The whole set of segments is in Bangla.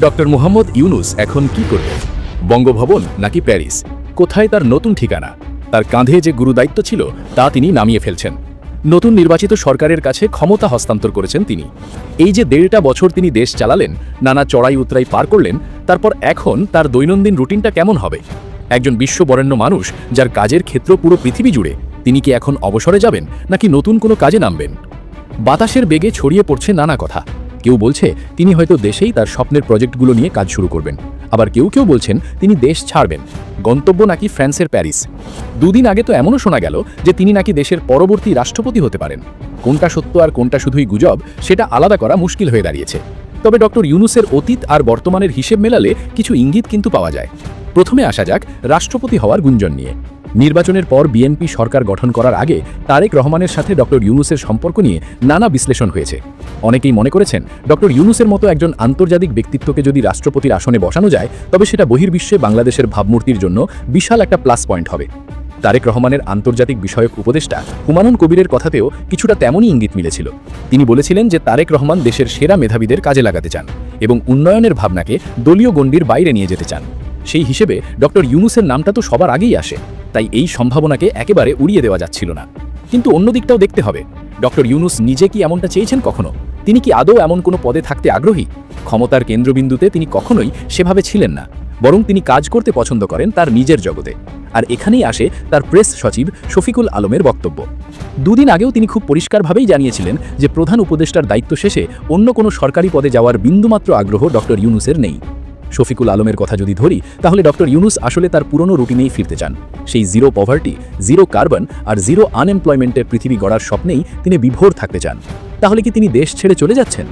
ডক্টর মুহাম্মদ ইউনুস এখন কি করবেন? বঙ্গভবন নাকি প্যারিস? কোথায় তার নতুন ঠিকানা? তার কাঁধে যে গুরুদায়িত্ব ছিল তা তিনি নামিয়ে ফেলছেন। নতুন নির্বাচিত সরকারের কাছে ক্ষমতা হস্তান্তর করেছেন তিনি। এই যে 1.5টা বছর তিনি দেশ চালালেন, নানা চড়াই উতরাই পার করলেন, তারপর এখন তার দৈনন্দিন রুটিনটা কেমন হবে? একজন বিশ্ববরেণ্য মানুষ যার কাজের ক্ষেত্র পুরো পৃথিবী জুড়ে, তিনি কি এখন অবসরে যাবেন নাকি নতুন কোনো কাজে নামবেন? বাতাসের বেগে ছড়িয়ে পড়ছে নানা কথা। কেউ বলছে তিনি হয়তো দেশেই তার স্বপ্নের প্রজেক্টগুলো নিয়ে কাজ শুরু করবেন, আবার কেউ কেউ বলছেন তিনি দেশ ছাড়বেন। গন্তব্য নাকি ফ্রান্সের প্যারিস। দুদিন আগে তো এমনও শোনা গেল যে তিনি নাকি দেশের পরবর্তী রাষ্ট্রপতি হতে পারেন। কোনটা সত্য আর কোনটা শুধুই গুজব, সেটা আলাদা করা মুশকিল হয়ে দাঁড়িয়েছে। তবে ডক্টর ইউনুসের অতীত আর বর্তমানের হিসেব মেলালে কিছু ইঙ্গিত কিন্তু পাওয়া যায়। প্রথমে আসা যাক রাষ্ট্রপতি হওয়ার গুঞ্জন নিয়ে। নির্বাচনের পর বিএনপি সরকার গঠন করার আগে তারেক রহমানের সাথে ডক্টর ইউনুসের সম্পর্ক নিয়ে নানা বিশ্লেষণ হয়েছে। অনেকেই মনে করেছেন ডক্টর ইউনুসের মতো একজন আন্তর্জাতিক ব্যক্তিত্বকে যদি রাষ্ট্রপতির আসনে বসানো যায়, তবে সেটা বহির্বিশ্বে বাংলাদেশের ভাবমূর্তির জন্য বিশাল একটা প্লাস পয়েন্ট হবে। তারেক রহমানের আন্তর্জাতিক বিষয়ক উপদেষ্টা হুমায়ুন কবিরের কথাতেও কিছুটা তেমনই ইঙ্গিত মিলেছিল। তিনি বলেছিলেন যে তারেক রহমান দেশের সেরা মেধাবীদের কাজে লাগাতে চান এবং উন্নয়নের ভাবনাকে দলীয় গণ্ডির বাইরে নিয়ে যেতে চান। সেই হিসেবে ডক্টর ইউনুসের নামটা তো সবার আগেই আসে, তাই এই সম্ভাবনাকে একেবারে উড়িয়ে দেওয়া যাচ্ছিল না। কিন্তু অন্য দিকটাও দেখতে হবে, ডক্টর ইউনুস নিজে কি এমনটা চেয়েছেন কখনো? তিনি কি আদৌ এমন কোনো পদে থাকতে আগ্রহী? ক্ষমতার কেন্দ্রবিন্দুতে তিনি কখনোই সেভাবে ছিলেন না, বরং তিনি কাজ করতে পছন্দ করেন তার নিজের জগতে। আর এখানেই আসে তার প্রেস সচিব শফিকুল আলমের বক্তব্য। দুদিন আগেও তিনি খুব পরিষ্কারভাবেই জানিয়েছিলেন যে প্রধান উপদেষ্টার দায়িত্ব শেষে অন্য কোনো সরকারি পদে যাওয়ার বিন্দুমাত্র আগ্রহ ডক্টর ইউনুসের নেই। শফিকুল আলমের কথা যদি ধরি, তাহলে ডক্টর ইউনুস আসলে তার পুরনো রুটিনেই ফিরতে চান। সেই জিরো পভার্টি, জিরো কার্বন আর জিরো আনএমপ্লয়মেন্টের পৃথিবী গড়ার স্বপ্নেই তিনি বিভোর থাকতে চান। তাহলে কি তিনি দেশ ছেড়ে চলে যাচ্ছেন?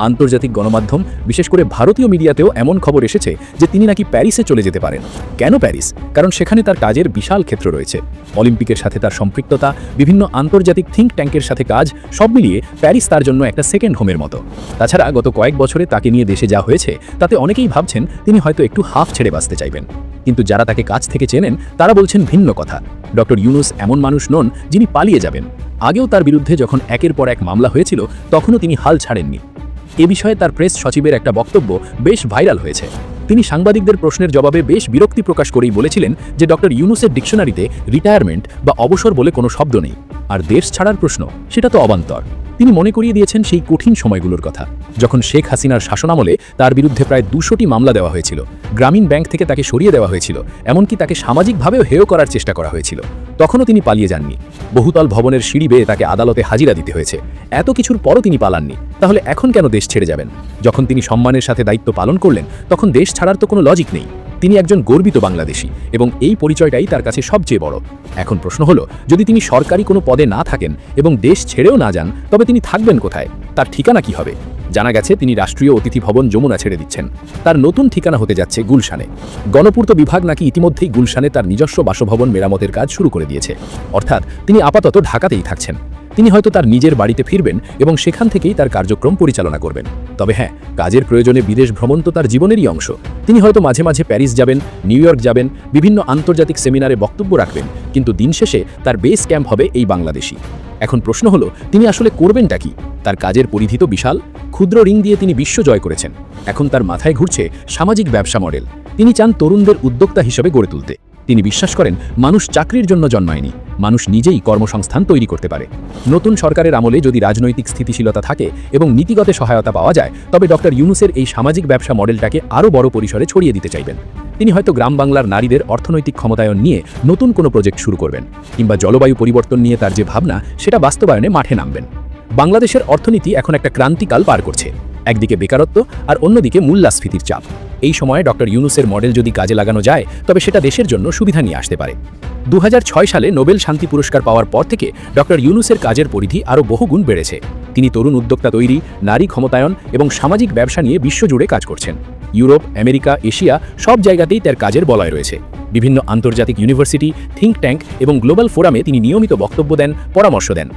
আন্তর্জাতিক গণমাধ্যম, বিশেষ করে ভারতীয় মিডিয়াতেও এমন খবর এসেছে যে তিনি নাকি প্যারিসে চলে যেতে পারেন। কেন প্যারিস? কারণ সেখানে তার কাজের বিশাল ক্ষেত্র রয়েছে। অলিম্পিকের সাথে তার সম্পৃক্ততা, বিভিন্ন আন্তর্জাতিক থিঙ্ক ট্যাঙ্কের সাথে কাজ, সব মিলিয়ে প্যারিস তার জন্য একটা সেকেন্ড হোমের মতো। তাছাড়া গত কয়েক বছরে তাকে নিয়ে দেশে যা হয়েছে, তাতে অনেকেই ভাবছেন তিনি হয়তো একটু হাফ ছেড়ে বাঁচতে চাইবেন। কিন্তু যারা তাকে কাছ থেকে চেনেন তারা বলছেন ভিন্ন কথা। ডক্টর ইউনুস এমন মানুষ নন যিনি পালিয়ে যাবেন। আগেও তার বিরুদ্ধে যখন একের পর এক মামলা হয়েছিল, তখনও তিনি হাল ছাড়েননি। এ বিষয়ে তার প্রেস সচিবের একটা বক্তব্য বেশ ভাইরাল হয়েছে। তিনি সাংবাদিকদের প্রশ্নের জবাবে বেশ বিরক্তি প্রকাশ করেই বলেছিলেন যে ডক্টর ইউনুসের ডিকশনারিতে রিটায়ারমেন্ট বা অবসর বলে কোনো শব্দ নেই, আর দেশ ছাড়ার প্রশ্ন সেটা তো অবান্তর। তিনি মনে করিয়ে দিয়েছেন সেই কঠিন সময়গুলোর কথা, যখন শেখ হাসিনার শাসনামলে তার বিরুদ্ধে প্রায় 200টি মামলা দেওয়া হয়েছিল, গ্রামীণ ব্যাংক থেকে তাকে সরিয়ে দেওয়া হয়েছিল, এমনকি তাকে সামাজিকভাবেও হেয় করার চেষ্টা করা হয়েছিল। তখনও তিনি পালিয়ে যাননি। বহুতল ভবনের সিঁড়ি বেয়ে তাকে আদালতে হাজিরা দিতে হয়েছে। এত কিছুর পরও তিনি পালাননি। তাহলে এখন কেন দেশ ছেড়ে যাবেন? যখন তিনি সম্মানের সাথে দায়িত্ব পালন করলেন, তখন দেশ ছাড়ার তো কোনো লজিক নেই। তিনি একজন গর্বিত বাংলাদেশী এবং এই পরিচয়টাই তার কাছে সবচেয়ে বড়। এখন প্রশ্ন হলো, যদি তিনি সরকারি কোনো পদে না থাকেন এবং দেশ ছেড়েও না যান, তবে তিনি থাকবেন কোথায়? তার ঠিকানা কি হবে? জানা গেছে তিনি রাষ্ট্রীয় অতিথি ভবন যমুনা ছেড়ে দিচ্ছেন। তার নতুন ঠিকানা হতে যাচ্ছে গুলশানে। গণপূর্ত বিভাগ নাকি ইতিমধ্যেই গুলশানে তার নিজস্ব বাসভবন মেরামতের কাজ শুরু করে দিয়েছে। অর্থাৎ তিনি আপাতত ঢাকাতেই থাকছেন। তিনি হয়তো তার নিজের বাড়িতে ফিরবেন এবং সেখান থেকেই তার কার্যক্রম পরিচালনা করবেন। তবে হ্যাঁ, কাজের প্রয়োজনে বিদেশ ভ্রমণ তো তার জীবনেরই অংশ। তিনি হয়তো মাঝে মাঝে প্যারিস যাবেন, নিউ ইয়র্ক যাবেন, বিভিন্ন আন্তর্জাতিক সেমিনারে বক্তব্য রাখবেন, কিন্তু দিন শেষে তার বেস ক্যাম্প হবে এই বাংলাদেশই। এখন প্রশ্ন হলো, তিনি আসলে করবেনটা কি? তার কাজের পরিধি তো বিশাল। ক্ষুদ্র ঋণ দিয়ে তিনি বিশ্ব জয় করেছেন। এখন তার মাথায় ঘুরছে সামাজিক ব্যবসা মডেল। তিনি চান তরুণদের উদ্যোক্তা হিসেবে গড়ে তুলতে। তিনি বিশ্বাস করেন মানুষ চাকরির জন্য জন্মায়নি, মানুষ নিজেই কর্মসংস্থান তৈরি করতে পারে। নতুন সরকারের আমলে যদি রাজনৈতিক স্থিতিশীলতা থাকে এবং নীতিগত সহায়তা পাওয়া যায়, তবে ডক্টর ইউনুসের এই সামাজিক ব্যবসা মডেলটাকে আরও বড় পরিসরে ছড়িয়ে দিতে চাইবেন। তিনি হয়তো গ্রাম বাংলার নারীদের অর্থনৈতিক ক্ষমতায়ন নিয়ে নতুন কোনো প্রজেক্ট শুরু করবেন, কিংবা জলবায়ু পরিবর্তন নিয়ে তার যে ভাবনা, সেটা বাস্তবায়নে মাঠে নামবেন। বাংলাদেশের অর্থনীতি এখন একটা ক্রান্তিকাল পার করছে। একদিকে বেকারত্ব আর অন্যদিকে মূল্যস্ফীতির চাপ। এই সময়ে ডক্টর ইউনুসের মডেল যদি কাজে লাগানো যায়, তবে সেটা দেশের জন্য সুবিধা নিয়ে আসতে পারে। 2006 সালে নোবেল শান্তি পুরস্কার পাওয়ার পর থেকে ডক্টর ইউনুসের কাজের পরিধি আরও বহুগুণ বেড়েছে। তিনি তরুণ উদ্যোক্তা তৈরি, নারী ক্ষমতায়ন এবং সামাজিক ব্যবসা নিয়ে বিশ্বজুড়ে কাজ করছেন। ইউরোপ, আমেরিকা, এশিয়া সব জায়গাতেই তার কাজের বলয় রয়েছে। বিভিন্ন আন্তর্জাতিক ইউনিভার্সিটি, থিঙ্ক ট্যাঙ্ক এবং গ্লোবাল ফোরামে তিনি নিয়মিত বক্তব্য দেন, পরামর্শ দেন।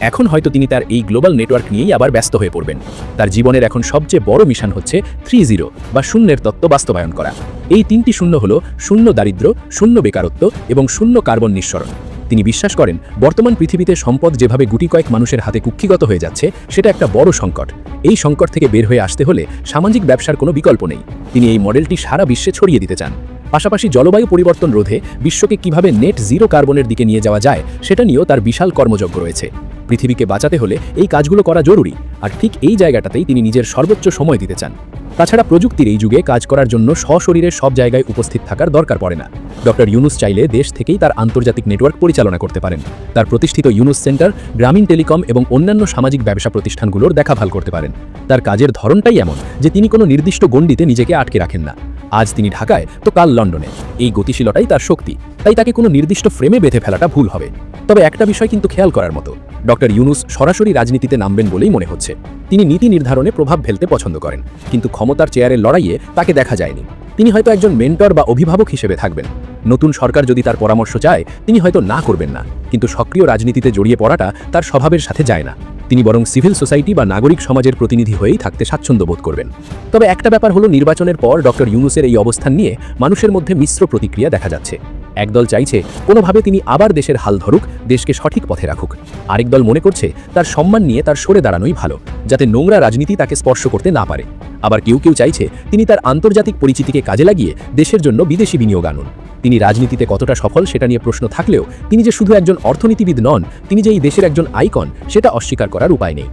এখন হয়তো তিনি তার এই গ্লোবাল নেটওয়ার্ক নিয়েই আবার ব্যস্ত হয়ে পড়বেন। তার জীবনের এখন সবচেয়ে বড় মিশন হচ্ছে 3-0 বা শূন্যের তত্ত্ব বাস্তবায়ন করা। এই 3টি শূন্য হলো শূন্য দারিদ্র্য, শূন্য বেকারত্ব এবং শূন্য কার্বন নিঃসরণ। তিনি বিশ্বাস করেন বর্তমান পৃথিবীতে সম্পদ যেভাবে গুটি কয়েক মানুষের হাতে কুক্ষিগত হয়ে যাচ্ছে সেটা একটা বড় সংকট। এই সংকট থেকে বের হয়ে আসতে হলে সামাজিক ব্যবসার কোনো বিকল্প নেই। তিনি এই মডেলটি সারা বিশ্বে ছড়িয়ে দিতে চান। পাশাপাশি জলবায়ু পরিবর্তন রোধে বিশ্বকে কিভাবে নেট জিরো কার্বনের দিকে নিয়ে যাওয়া যায় সেটা নিয়েও তার বিশাল কর্মযজ্ঞ রয়েছে। পৃথিবীকে বাঁচাতে হলে এই কাজগুলো করা জরুরি, আর ঠিক এই জায়গাটাতেই তিনি নিজের সর্বোচ্চ সময় দিতে চান। তাছাড়া প্রযুক্তির এই যুগে কাজ করার জন্য সশরীরে সব জায়গায় উপস্থিত থাকার দরকার পড়ে না। ডক্টর ইউনুস চাইলে দেশ থেকেই তার আন্তর্জাতিক নেটওয়ার্ক পরিচালনা করতে পারেন। তার প্রতিষ্ঠিত ইউনুস সেন্টার, গ্রামীণ টেলিকম এবং অন্যান্য সামাজিক ব্যবসা প্রতিষ্ঠানগুলোর দেখাভাল করতে পারেন। তার কাজের ধরনটাই এমন যে তিনি কোনো নির্দিষ্ট গণ্ডিতে নিজেকে আটকে রাখেন না। আজ তিনি ঢাকায় তো কাল লন্ডনে। এই গতিশীলতাই তার শক্তি, তাই তাকে কোনো নির্দিষ্ট ফ্রেমে বেঁধে ফেলাটা ভুল হবে। তবে একটা বিষয় কিন্তু খেয়াল করার মতো, ডক্টর ইউনুস সরাসরি রাজনীতিতে নামবেন বলেই মনে হচ্ছে। তিনি নীতি নির্ধারণে প্রভাব ফেলতে পছন্দ করেন, কিন্তু ক্ষমতার চেয়ারের লড়াইয়ে তাকে দেখা যায়নি। তিনি হয়তো একজন মেন্টর বা অভিভাবক হিসেবে থাকবেন। নতুন সরকার যদি তার পরামর্শ চায় তিনি হয়তো না করবেন না, কিন্তু সক্রিয় রাজনীতিতে জড়িয়ে পড়াটা তার স্বভাবের সাথে যায় না। তিনি বরং সিভিল সোসাইটি বা নাগরিক সমাজের প্রতিনিধি হয়েই থাকতে স্বাচ্ছন্দ্য বোধ করবেন। তবে একটা ব্যাপার হলো, নির্বাচনের পর ডক্টর ইউনুসের এই অবস্থান নিয়ে মানুষের মধ্যে মিশ্র প্রতিক্রিয়া দেখা যাচ্ছে। একদল চাইছে কোনোভাবে তিনি আবার দেশের হাল ধরুক, দেশকে সঠিক পথে রাখুক। আরেক দল মনে করছে তার সম্মান নিয়ে তার সরে দাঁড়ানোই ভালো, যাতে নোংরা রাজনীতি তাকে স্পর্শ করতে না পারে। আবার কেউ কেউ চাইছে তিনি তার আন্তর্জাতিক পরিচিতিকে কাজে লাগিয়ে দেশের জন্য বিদেশি বিনিয়োগ আনুন। তিনি রাজনীতিতে কতটা সফল সেটা নিয়ে প্রশ্ন থাকলেও তিনি যে শুধু একজন অর্থনীতিবিদ নন, তিনি যে এই দেশের একজন আইকন, সেটা অস্বীকার করার উপায় নেই।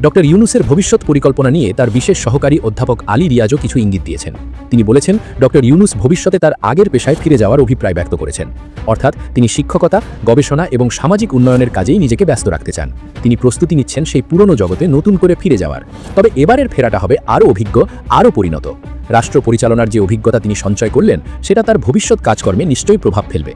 ডক্টর ইউনুসের ভবিষ্যৎ পরিকল্পনা নিয়ে তার বিশেষ সহকারী অধ্যাপক আলী রিয়াজও কিছু ইঙ্গিত দিয়েছেন। তিনি বলেছেন ডক্টর ইউনুস ভবিষ্যতে তার আগের পেশায় ফিরে যাওয়ার অভিপ্রায় ব্যক্ত করেছেন। অর্থাৎ তিনি শিক্ষকতা, গবেষণা এবং সামাজিক উন্নয়নের কাজেই নিজেকে ব্যস্ত রাখতে চান। তিনি প্রস্তুতি নিচ্ছেন সেই পুরনো জগতে নতুন করে ফিরে যাওয়ার। তবে এবারের ফেরাটা হবে আরও অভিজ্ঞ, আরও পরিণত। রাষ্ট্র পরিচালনার যে অভিজ্ঞতা তিনি সঞ্চয় করলেন সেটা তার ভবিষ্যৎ কাজকর্মে নিশ্চয়ই প্রভাব ফেলবে।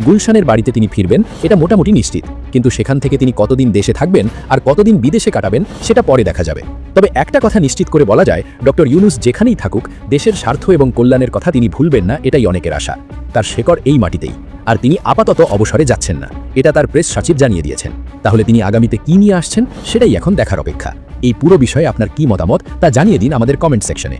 গুলশানের বাড়িতে তিনি ফিরবেন এটা মোটামুটি নিশ্চিত, কিন্তু সেখান থেকে তিনি কতদিন দেশে থাকবেন আর কতদিন বিদেশে কাটাবেন সেটা পরে দেখা যাবে। তবে একটা কথা নিশ্চিত করে বলা যায়, ডক্টর ইউনুস যেখানেই থাকুক দেশের স্বার্থ এবং কল্যাণের কথা তিনি ভুলবেন না, এটাই অনেকের আশা। তার শেকড় এই মাটিতেই, আর তিনি আপাতত অবসরে যাচ্ছেন না, এটা তার প্রেস সচিব জানিয়ে দিয়েছেন। তাহলে তিনি আগামীতে কি নিয়ে আসছেন সেটাই এখন দেখার অপেক্ষা। এই পুরো বিষয়ে আপনার কি মতামত তা জানিয়ে দিন আমাদের কমেন্ট সেকশনে।